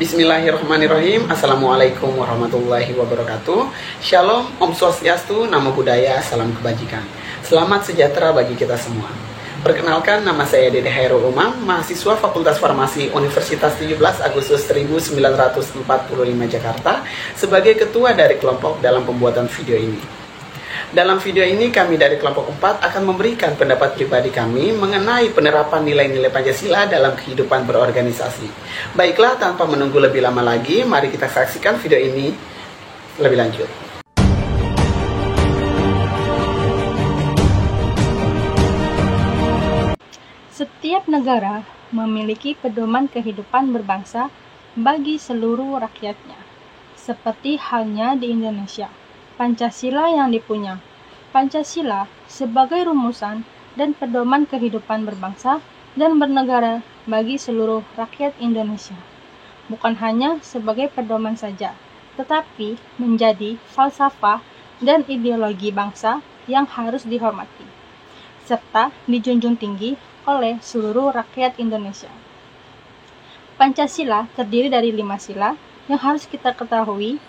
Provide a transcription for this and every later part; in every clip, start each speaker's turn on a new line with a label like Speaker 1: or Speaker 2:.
Speaker 1: Bismillahirrahmanirrahim. Assalamualaikum warahmatullahi wabarakatuh. Shalom, Om Swastiastu, Namo Buddhaya, salam kebajikan. Selamat sejahtera bagi kita semua. Perkenalkan, nama saya Dede Hairul Umam, mahasiswa Fakultas Farmasi Universitas 17 Agustus 1945 Jakarta, sebagai ketua dari kelompok dalam pembuatan video ini. Dalam video ini kami dari kelompok 4 akan memberikan pendapat pribadi kami mengenai penerapan nilai-nilai Pancasila dalam kehidupan berorganisasi. Baiklah, tanpa menunggu lebih lama lagi, mari kita saksikan video ini lebih lanjut.
Speaker 2: Setiap negara memiliki pedoman kehidupan berbangsa bagi seluruh rakyatnya. Seperti halnya di Indonesia, Pancasila yang dipunya. Pancasila sebagai rumusan dan pedoman kehidupan berbangsa dan bernegara bagi seluruh rakyat Indonesia. Bukan hanya sebagai pedoman saja, tetapi menjadi falsafah dan ideologi bangsa yang harus dihormati, serta dijunjung tinggi oleh seluruh rakyat Indonesia. Pancasila terdiri dari 5 sila yang harus kita ketahui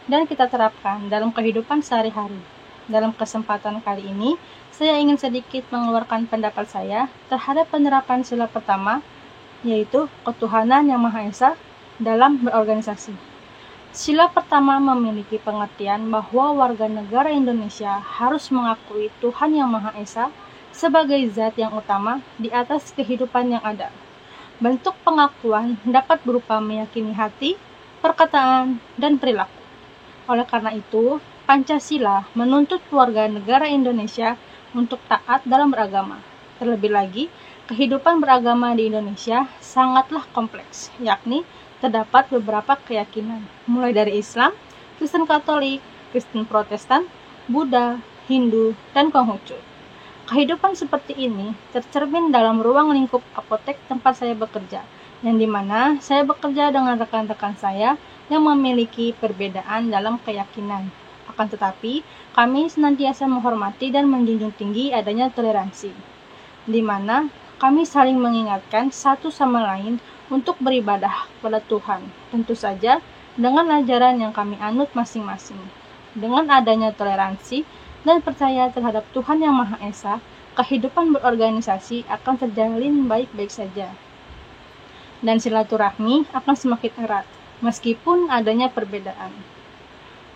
Speaker 2: dan kita terapkan dalam kehidupan sehari-hari. Dalam kesempatan kali ini, saya ingin sedikit mengeluarkan pendapat saya terhadap penerapan sila pertama, yaitu ketuhanan yang Maha Esa dalam berorganisasi. Sila pertama memiliki pengertian bahwa warga negara Indonesia harus mengakui Tuhan yang Maha Esa sebagai zat yang utama di atas kehidupan yang ada. Bentuk pengakuan dapat berupa meyakini hati, perkataan, dan perilaku. Oleh karena itu, Pancasila menuntut warga negara Indonesia untuk taat dalam beragama. Terlebih lagi, kehidupan beragama di Indonesia sangatlah kompleks, yakni terdapat beberapa keyakinan, mulai dari Islam, Kristen Katolik, Kristen Protestan, Buddha, Hindu, dan Konghucu. Kehidupan seperti ini tercermin dalam ruang lingkup apotek tempat saya bekerja, yang dimana saya bekerja dengan rekan-rekan saya yang memiliki perbedaan dalam keyakinan. Akan tetapi, kami senantiasa menghormati dan menjunjung tinggi adanya toleransi, di mana kami saling mengingatkan satu sama lain untuk beribadah kepada Tuhan, tentu saja dengan ajaran yang kami anut masing-masing. Dengan adanya toleransi dan percaya terhadap Tuhan yang Maha Esa, kehidupan berorganisasi akan terjalin baik-baik saja. Dan silaturahmi akan semakin erat, meskipun adanya perbedaan.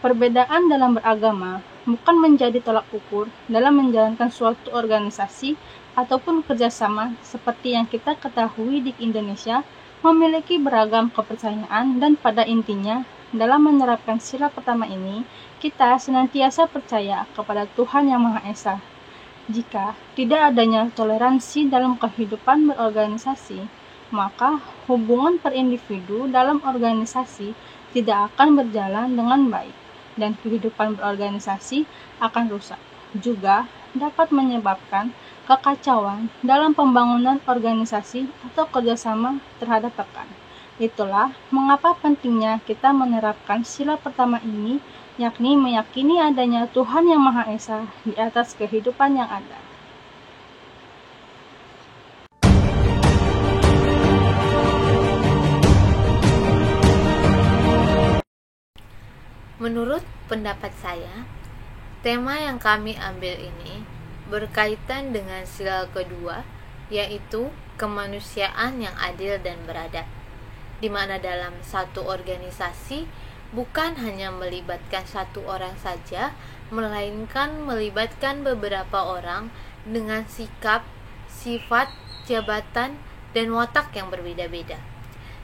Speaker 2: Perbedaan dalam beragama bukan menjadi tolak ukur dalam menjalankan suatu organisasi ataupun kerjasama seperti yang kita ketahui di Indonesia memiliki beragam kepercayaan dan pada intinya dalam menerapkan sila pertama ini kita senantiasa percaya kepada Tuhan yang Maha Esa. Jika tidak adanya toleransi dalam kehidupan berorganisasi, maka hubungan per individu dalam organisasi tidak akan berjalan dengan baik dan kehidupan berorganisasi akan rusak. Juga dapat menyebabkan kekacauan dalam pembangunan organisasi atau kerjasama terhadap rekan. Itulah mengapa pentingnya kita menerapkan sila pertama ini, yakni meyakini adanya Tuhan yang Maha Esa di atas kehidupan yang ada.
Speaker 3: Menurut pendapat saya, tema yang kami ambil ini berkaitan dengan sila kedua, yaitu kemanusiaan yang adil dan beradab, di mana dalam satu organisasi bukan hanya melibatkan satu orang saja, melainkan melibatkan beberapa orang dengan sikap, sifat, jabatan, dan watak yang berbeda-beda.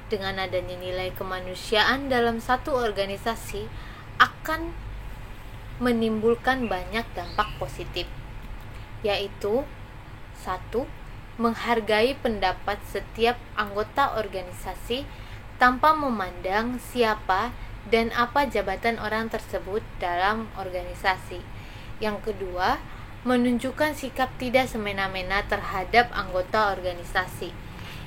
Speaker 3: Dengan adanya nilai kemanusiaan dalam satu organisasi akan menimbulkan banyak dampak positif, yaitu 1. Menghargai pendapat setiap anggota organisasi tanpa memandang siapa dan apa jabatan orang tersebut dalam organisasi. Yang kedua, menunjukkan sikap tidak semena-mena terhadap anggota organisasi.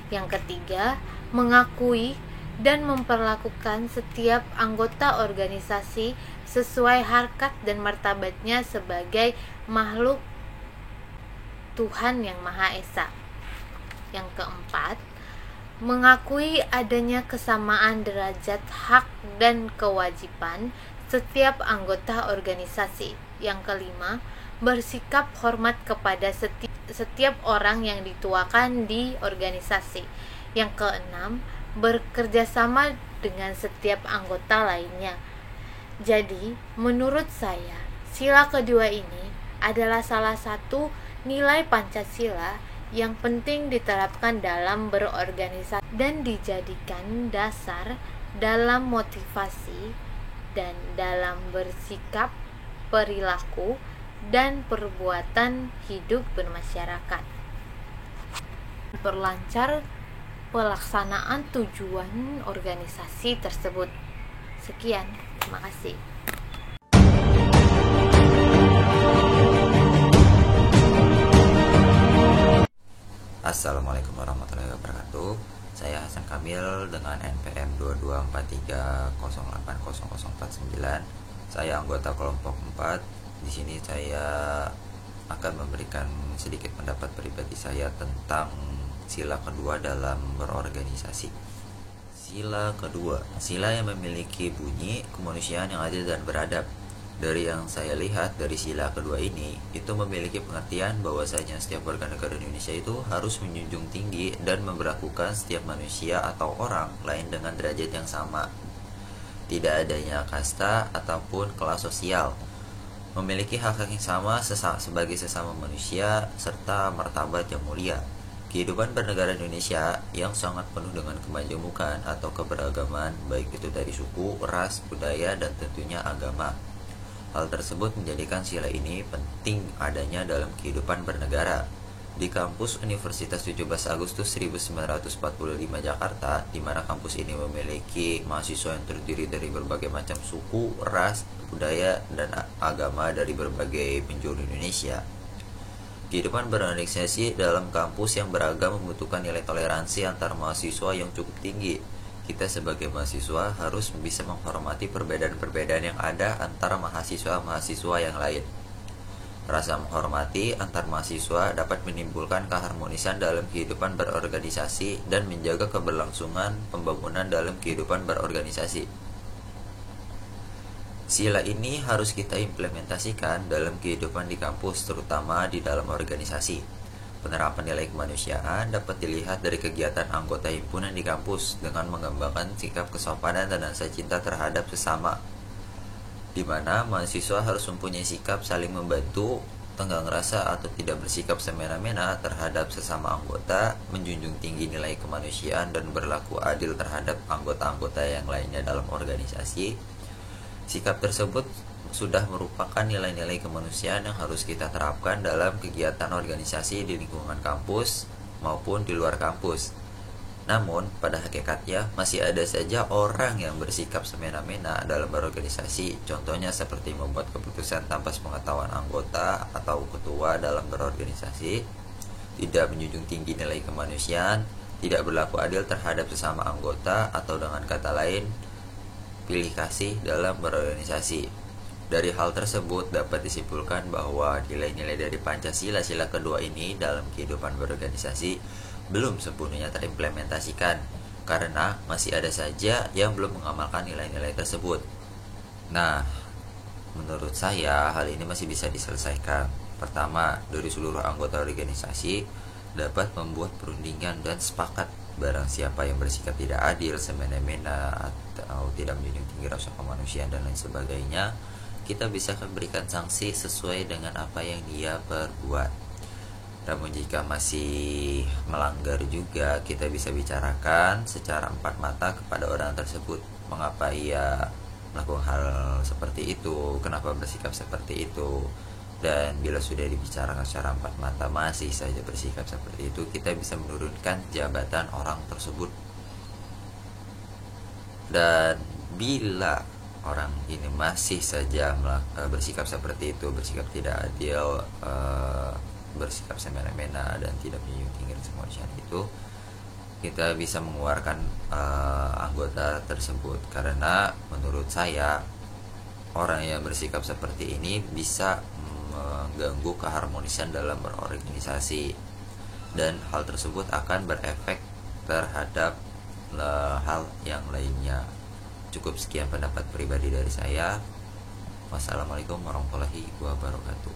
Speaker 3: Yang ketiga, mengakui dan memperlakukan setiap anggota organisasi sesuai harkat dan martabatnya sebagai makhluk Tuhan yang Maha Esa. Yang keempat, mengakui adanya kesamaan derajat hak dan kewajiban setiap anggota organisasi. Yang kelima, bersikap hormat kepada setiap orang yang dituakan di organisasi. Yang keenam, bekerja sama dengan setiap anggota lainnya. Jadi, menurut saya, sila kedua ini adalah salah satu nilai Pancasila yang penting diterapkan dalam berorganisasi dan dijadikan dasar dalam motivasi dan dalam bersikap, perilaku, dan perbuatan hidup bermasyarakat. Perlancar pelaksanaan tujuan organisasi tersebut. Sekian, terima kasih.
Speaker 4: Assalamualaikum warahmatullahi wabarakatuh. Saya Hasan Kamil dengan NPM 2243080049. Saya anggota kelompok 4. Di sini saya akan memberikan sedikit pendapat pribadi saya tentang sila kedua dalam berorganisasi. Sila kedua, sila yang memiliki bunyi kemanusiaan yang adil dan beradab. Dari yang saya lihat dari sila kedua ini, itu memiliki pengertian bahwasanya setiap warga negara Indonesia itu harus menjunjung tinggi dan memperlakukan setiap manusia atau orang lain dengan derajat yang sama. Tidak adanya kasta ataupun kelas sosial. Memiliki hak yang sama sebagai sesama manusia serta martabat yang mulia. Kehidupan bernegara Indonesia yang sangat penuh dengan kemajemukan atau keberagaman, baik itu dari suku, ras, budaya, dan tentunya agama. Hal tersebut menjadikan sila ini penting adanya dalam kehidupan bernegara. Di kampus Universitas 17 Agustus 1945 Jakarta, di mana kampus ini memiliki mahasiswa yang terdiri dari berbagai macam suku, ras, budaya, dan agama dari berbagai penjuru Indonesia. Kehidupan berorganisasi dalam kampus yang beragam membutuhkan nilai toleransi antar mahasiswa yang cukup tinggi. Kita sebagai mahasiswa harus bisa menghormati perbedaan-perbedaan yang ada antara mahasiswa-mahasiswa yang lain. Rasa menghormati antar mahasiswa dapat menimbulkan keharmonisan dalam kehidupan berorganisasi dan menjaga keberlangsungan pembangunan dalam kehidupan berorganisasi. Sila ini harus kita implementasikan dalam kehidupan di kampus, terutama di dalam organisasi. Penerapan nilai kemanusiaan dapat dilihat dari kegiatan anggota himpunan di kampus dengan mengembangkan sikap kesopanan dan rasa cinta terhadap sesama, di mana mahasiswa harus mempunyai sikap saling membantu, tenggang rasa atau tidak bersikap semena-mena terhadap sesama anggota, menjunjung tinggi nilai kemanusiaan dan berlaku adil terhadap anggota-anggota yang lainnya dalam organisasi. Sikap tersebut sudah merupakan nilai-nilai kemanusiaan yang harus kita terapkan dalam kegiatan organisasi di lingkungan kampus maupun di luar kampus. Namun, pada hakikatnya masih ada saja orang yang bersikap semena-mena dalam berorganisasi. Contohnya seperti membuat keputusan tanpa sepengetahuan anggota atau ketua dalam berorganisasi, tidak menjunjung tinggi nilai kemanusiaan, tidak berlaku adil terhadap sesama anggota, atau dengan kata lain, pilih kasih dalam berorganisasi. Dari hal tersebut dapat disimpulkan bahwa nilai-nilai dari Pancasila sila kedua ini dalam kehidupan berorganisasi belum sepenuhnya terimplementasikan karena masih ada saja yang belum mengamalkan nilai-nilai tersebut. Nah, menurut saya hal ini masih bisa diselesaikan. Pertama, dari seluruh anggota organisasi dapat membuat perundingan dan sepakat barang siapa yang bersikap tidak adil, semena-mena, atau tidak menjunjung tinggi rasa kemanusiaan dan lain sebagainya, kita bisa berikan sanksi sesuai dengan apa yang dia perbuat. Namun jika masih melanggar juga, kita bisa bicarakan secara empat mata kepada orang tersebut mengapa ia melakukan hal seperti itu, kenapa bersikap seperti itu. Dan bila sudah dibicarakan secara empat mata masih saja bersikap seperti itu, kita bisa menurunkan jabatan orang tersebut. Dan bila orang ini masih saja bersikap seperti itu, bersikap tidak adil, bersikap semena-mena dan tidak menjunjung tinggi kemanusiaan itu, kita bisa mengeluarkan anggota tersebut. Karena menurut saya orang yang bersikap seperti ini bisa mengganggu keharmonisan dalam berorganisasi, dan hal tersebut akan berefek terhadap hal yang lainnya. Cukup sekian pendapat pribadi dari saya. Wassalamualaikum warahmatullahi wabarakatuh.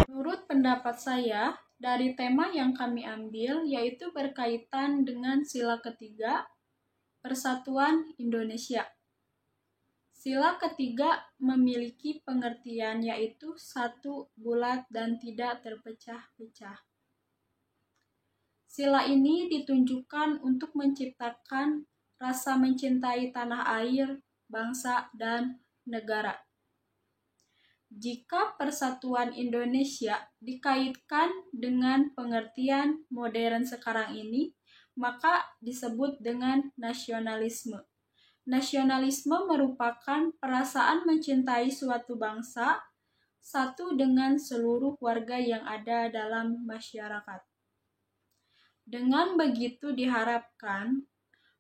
Speaker 2: Menurut pendapat saya, dari tema yang kami ambil yaitu berkaitan dengan sila ketiga, Persatuan Indonesia. Sila ketiga memiliki pengertian yaitu satu, bulat dan tidak terpecah-pecah. Sila ini ditunjukkan untuk menciptakan rasa mencintai tanah air, bangsa, dan negara. Jika Persatuan Indonesia dikaitkan dengan pengertian modern sekarang ini, maka disebut dengan nasionalisme. Nasionalisme merupakan perasaan mencintai suatu bangsa, satu dengan seluruh warga yang ada dalam masyarakat. Dengan begitu diharapkan,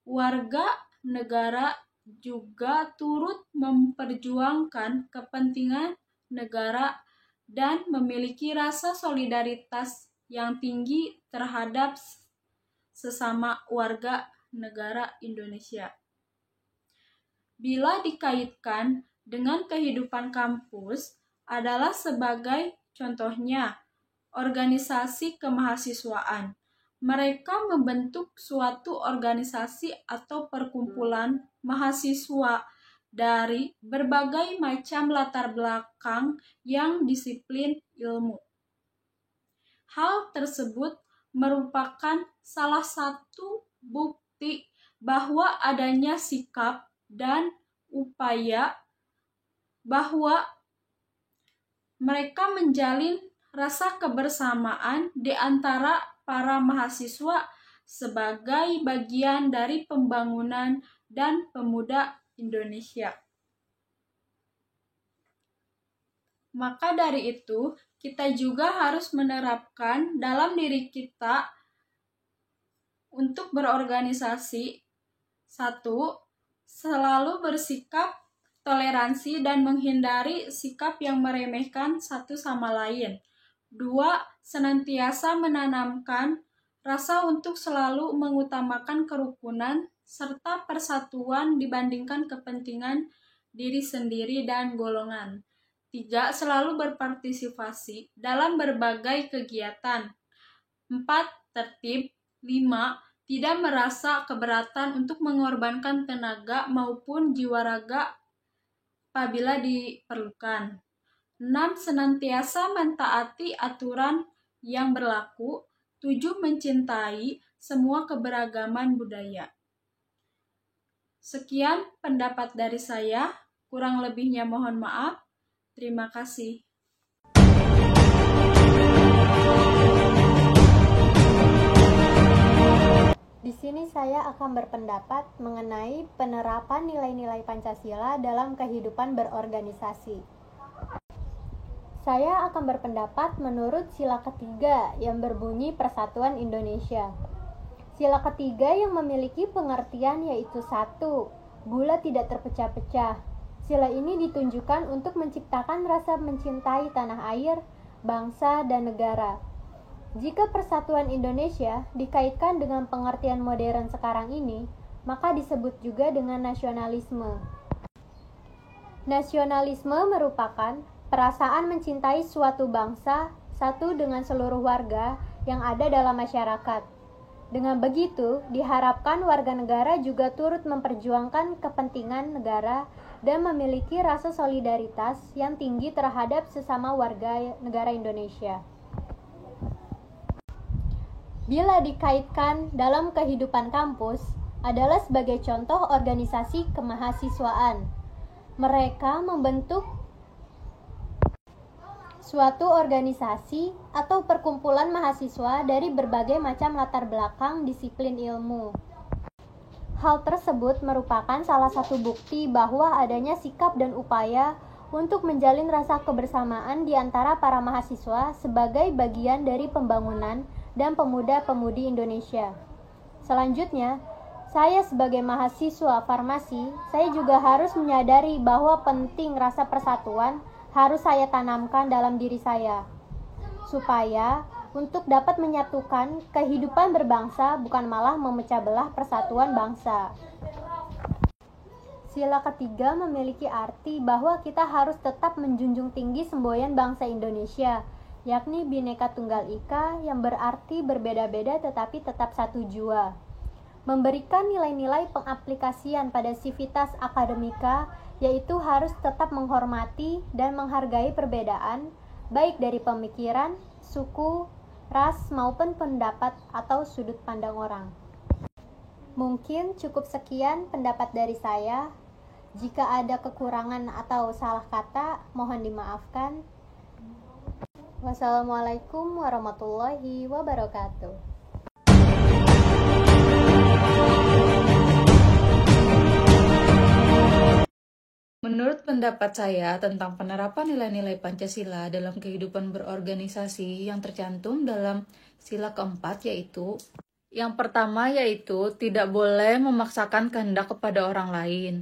Speaker 2: warga negara juga turut memperjuangkan kepentingan negara dan memiliki rasa solidaritas yang tinggi terhadap sesama warga negara Indonesia. Bila dikaitkan dengan kehidupan kampus adalah sebagai contohnya organisasi kemahasiswaan. Mereka membentuk suatu organisasi atau perkumpulan mahasiswa dari berbagai macam latar belakang yang disiplin ilmu. Hal tersebut merupakan salah satu bukti bahwa adanya sikap dan upaya bahwa mereka menjalin rasa kebersamaan di antara para mahasiswa sebagai bagian dari pembangunan dan pemuda Indonesia. Maka dari itu, kita juga harus menerapkan dalam diri kita untuk berorganisasi. 1. Selalu bersikap toleransi dan menghindari sikap yang meremehkan satu sama lain. 2. Senantiasa menanamkan rasa untuk selalu mengutamakan kerukunan serta persatuan dibandingkan kepentingan diri sendiri dan golongan. 3. Selalu berpartisipasi dalam berbagai kegiatan. 4. Tertib. 5. Tidak merasa keberatan untuk mengorbankan tenaga maupun jiwa raga apabila diperlukan. 6. Senantiasa mentaati aturan yang berlaku. 7. Mencintai semua keberagaman budaya. Sekian pendapat dari saya, kurang lebihnya mohon maaf. Terima kasih.
Speaker 5: Di sini saya akan berpendapat mengenai penerapan nilai-nilai Pancasila dalam kehidupan berorganisasi. Saya akan berpendapat menurut sila ketiga yang berbunyi Persatuan Indonesia. Sila ketiga yang memiliki pengertian yaitu 1. Bulat tidak terpecah-pecah. Sila ini ditunjukkan untuk menciptakan rasa mencintai tanah air, bangsa, dan negara. Jika Persatuan Indonesia dikaitkan dengan pengertian modern sekarang ini, maka disebut juga dengan nasionalisme. Nasionalisme merupakan perasaan mencintai suatu bangsa, satu dengan seluruh warga yang ada dalam masyarakat. Dengan begitu, diharapkan warga negara juga turut memperjuangkan kepentingan negara dan memiliki rasa solidaritas yang tinggi terhadap sesama warga negara Indonesia. Bila dikaitkan dalam kehidupan kampus, adalah sebagai contoh organisasi kemahasiswaan. Mereka membentuk suatu organisasi atau perkumpulan mahasiswa dari berbagai macam latar belakang disiplin ilmu. Hal tersebut merupakan salah satu bukti bahwa adanya sikap dan upaya untuk menjalin rasa kebersamaan di antara para mahasiswa sebagai bagian dari pembangunan dan pemuda-pemudi Indonesia. Selanjutnya, saya sebagai mahasiswa farmasi, saya juga harus menyadari bahwa penting rasa persatuan harus saya tanamkan dalam diri saya, supaya untuk dapat menyatukan kehidupan berbangsa bukan malah memecah belah persatuan bangsa. Sila ketiga memiliki arti bahwa kita harus tetap menjunjung tinggi semboyan bangsa Indonesia, yakni Bhinneka Tunggal Ika, yang berarti berbeda-beda tetapi tetap satu jua. Memberikan nilai-nilai pengaplikasian pada sivitas akademika, yaitu harus tetap menghormati dan menghargai perbedaan, baik dari pemikiran, suku, ras, maupun pendapat atau sudut pandang orang. Mungkin cukup sekian pendapat dari saya. Jika ada kekurangan atau salah kata, mohon dimaafkan. Wassalamualaikum warahmatullahi wabarakatuh.
Speaker 6: Menurut pendapat saya tentang penerapan nilai-nilai Pancasila dalam kehidupan berorganisasi yang tercantum dalam sila keempat yaitu yang pertama yaitu tidak boleh memaksakan kehendak kepada orang lain.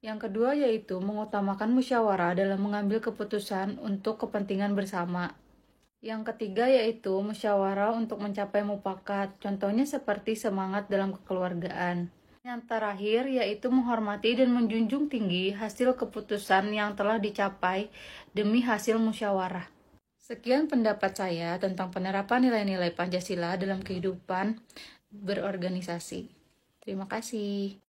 Speaker 6: Yang kedua yaitu mengutamakan musyawarah dalam mengambil keputusan untuk kepentingan bersama. Yang ketiga yaitu musyawarah untuk mencapai mufakat, contohnya seperti semangat dalam kekeluargaan. Yang terakhir yaitu menghormati dan menjunjung tinggi hasil keputusan yang telah dicapai demi hasil musyawarah. Sekian pendapat saya tentang penerapan nilai-nilai Pancasila dalam kehidupan berorganisasi. Terima kasih.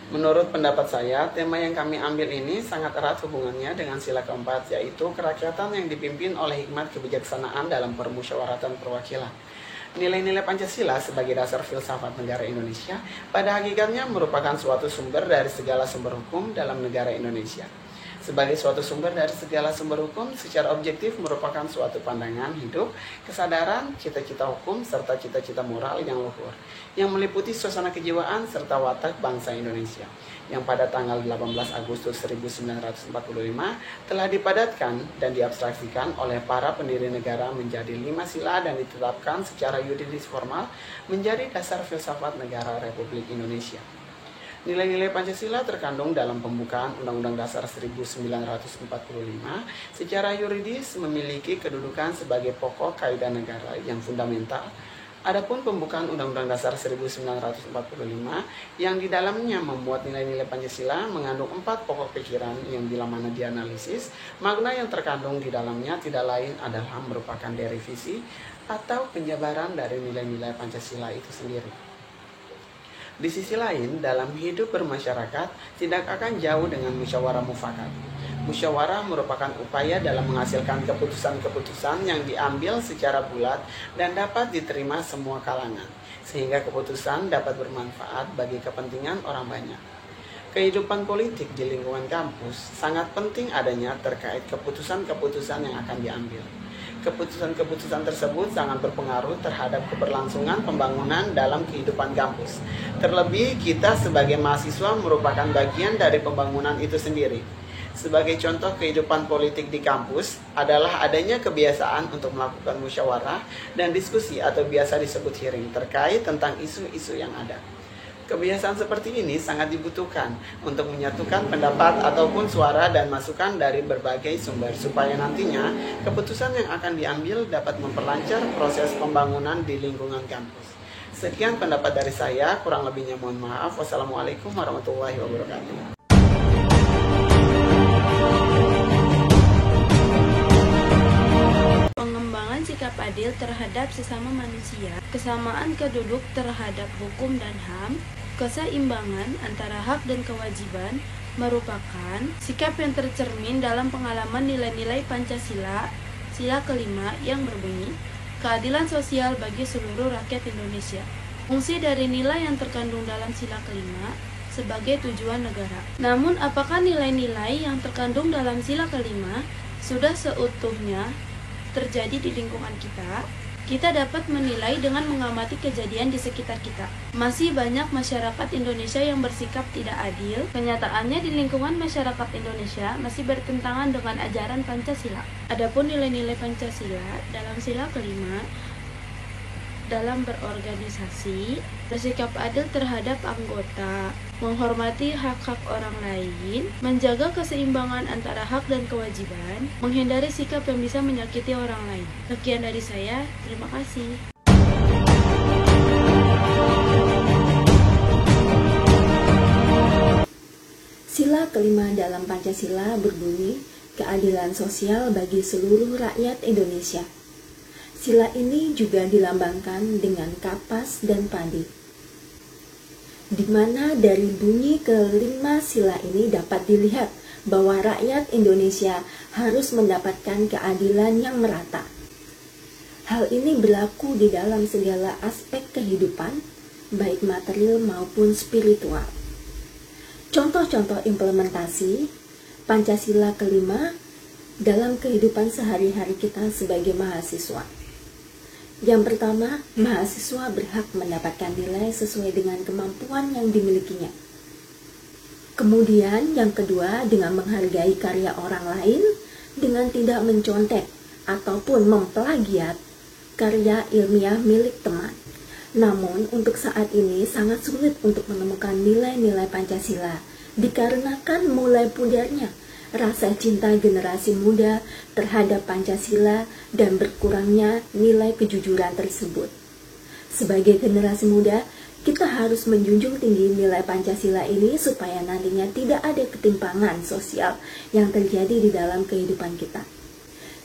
Speaker 1: Menurut pendapat saya, tema yang kami ambil ini sangat erat hubungannya dengan sila keempat, yaitu kerakyatan yang dipimpin oleh hikmat kebijaksanaan dalam permusyawaratan perwakilan. Nilai-nilai Pancasila sebagai dasar filsafat negara Indonesia pada hakikatnya merupakan suatu sumber dari segala sumber hukum dalam negara Indonesia. Sebagai suatu sumber dari segala sumber hukum, secara objektif merupakan suatu pandangan hidup, kesadaran, cita-cita hukum, serta cita-cita moral yang luhur, yang meliputi suasana kejiwaan serta watak bangsa Indonesia, yang pada tanggal 18 Agustus 1945 telah dipadatkan dan diabstraksikan oleh para pendiri negara menjadi 5 sila dan ditetapkan secara yuridis formal menjadi dasar filsafat negara Republik Indonesia. Nilai-nilai Pancasila terkandung dalam pembukaan Undang-Undang Dasar 1945 secara yuridis memiliki kedudukan sebagai pokok kaidah negara yang fundamental. Adapun pembukaan Undang-Undang Dasar 1945 yang di dalamnya memuat nilai-nilai Pancasila mengandung 4 pokok pikiran yang bila mana dianalisis, makna yang terkandung di dalamnya tidak lain adalah merupakan derivasi atau penjabaran dari nilai-nilai Pancasila itu sendiri. Di sisi lain, dalam hidup bermasyarakat tidak akan jauh dengan musyawarah mufakat. Musyawarah merupakan upaya dalam menghasilkan keputusan-keputusan yang diambil secara bulat dan dapat diterima semua kalangan, sehingga keputusan dapat bermanfaat bagi kepentingan orang banyak. Kehidupan politik di lingkungan kampus sangat penting adanya terkait keputusan-keputusan yang akan diambil. Keputusan-keputusan tersebut sangat berpengaruh terhadap keberlangsungan pembangunan dalam kehidupan kampus. Terlebih, kita sebagai mahasiswa merupakan bagian dari pembangunan itu sendiri. Sebagai contoh kehidupan politik di kampus adalah adanya kebiasaan untuk melakukan musyawarah dan diskusi atau biasa disebut hearing terkait tentang isu-isu yang ada. Kebiasaan seperti ini sangat dibutuhkan untuk menyatukan pendapat ataupun suara dan masukan dari berbagai sumber supaya nantinya keputusan yang akan diambil dapat memperlancar proses pembangunan di lingkungan kampus. Sekian pendapat dari saya, kurang lebihnya mohon maaf. Wassalamualaikum warahmatullahi wabarakatuh.
Speaker 7: Pengembangan sikap adil terhadap sesama manusia, kesamaan keduduk terhadap hukum dan HAM, keseimbangan antara hak dan kewajiban merupakan sikap yang tercermin dalam pengalaman nilai-nilai Pancasila, sila kelima yang berbunyi, keadilan sosial bagi seluruh rakyat Indonesia. Fungsi dari nilai yang terkandung dalam sila kelima sebagai tujuan negara. Namun, apakah nilai-nilai yang terkandung dalam sila kelima sudah seutuhnya terjadi di lingkungan kita? Kita dapat menilai dengan mengamati kejadian di sekitar kita. Masih banyak masyarakat Indonesia yang bersikap tidak adil. Kenyataannya di lingkungan masyarakat Indonesia masih bertentangan dengan ajaran Pancasila. Adapun nilai-nilai Pancasila dalam sila kelima dalam berorganisasi, bersikap adil terhadap anggota, menghormati hak-hak orang lain, menjaga keseimbangan antara hak dan kewajiban, menghindari sikap yang bisa menyakiti orang lain. Sekian dari saya, terima kasih.
Speaker 8: Sila kelima dalam Pancasila berbunyi, keadilan sosial bagi seluruh rakyat Indonesia. Sila ini juga dilambangkan dengan kapas dan padi. Di mana dari bunyi kelima sila ini dapat dilihat bahwa rakyat Indonesia harus mendapatkan keadilan yang merata. Hal ini berlaku di dalam segala aspek kehidupan, baik material maupun spiritual. Contoh-contoh implementasi Pancasila kelima dalam kehidupan sehari-hari kita sebagai mahasiswa. Yang pertama, mahasiswa berhak mendapatkan nilai sesuai dengan kemampuan yang dimilikinya. Kemudian yang kedua, dengan menghargai karya orang lain dengan tidak mencontek ataupun memplagiat karya ilmiah milik teman. Namun, untuk saat ini sangat sulit untuk menemukan nilai-nilai Pancasila dikarenakan mulai pudarnya rasa cinta generasi muda terhadap Pancasila dan berkurangnya nilai kejujuran tersebut. Sebagai generasi muda, kita harus menjunjung tinggi nilai Pancasila ini supaya nantinya tidak ada ketimpangan sosial yang terjadi di dalam kehidupan kita.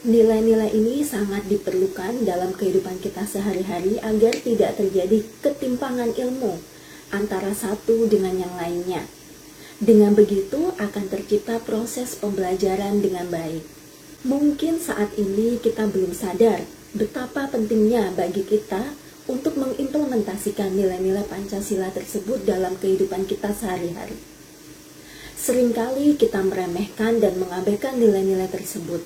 Speaker 8: Nilai-nilai ini sangat diperlukan dalam kehidupan kita sehari-hari agar tidak terjadi ketimpangan ilmu antara satu dengan yang lainnya. Dengan begitu akan tercipta proses pembelajaran dengan baik. Mungkin saat ini kita belum sadar betapa pentingnya bagi kita untuk mengimplementasikan nilai-nilai Pancasila tersebut dalam kehidupan kita sehari-hari. Seringkali kita meremehkan dan mengabaikan nilai-nilai tersebut.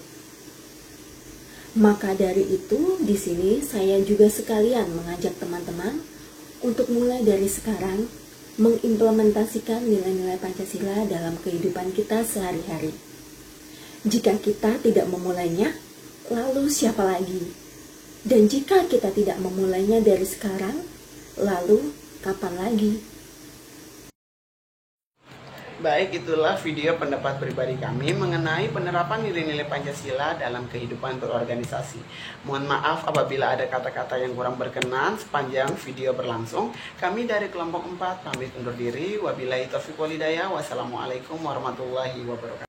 Speaker 8: Maka dari itu, di sini saya juga sekalian mengajak teman-teman untuk mulai dari sekarang mengimplementasikan nilai-nilai Pancasila dalam kehidupan kita sehari-hari. Jika kita tidak memulainya, lalu siapa lagi? Dan jika kita tidak memulainya dari sekarang, lalu kapan lagi?
Speaker 1: Baik, itulah video pendapat pribadi kami mengenai penerapan nilai-nilai Pancasila dalam kehidupan berorganisasi. Mohon maaf apabila ada kata-kata yang kurang berkenan sepanjang video berlangsung. Kami dari kelompok 4 pamit undur diri. Wabillahi taufiq walhidayah. Wassalamualaikum warahmatullahi wabarakatuh.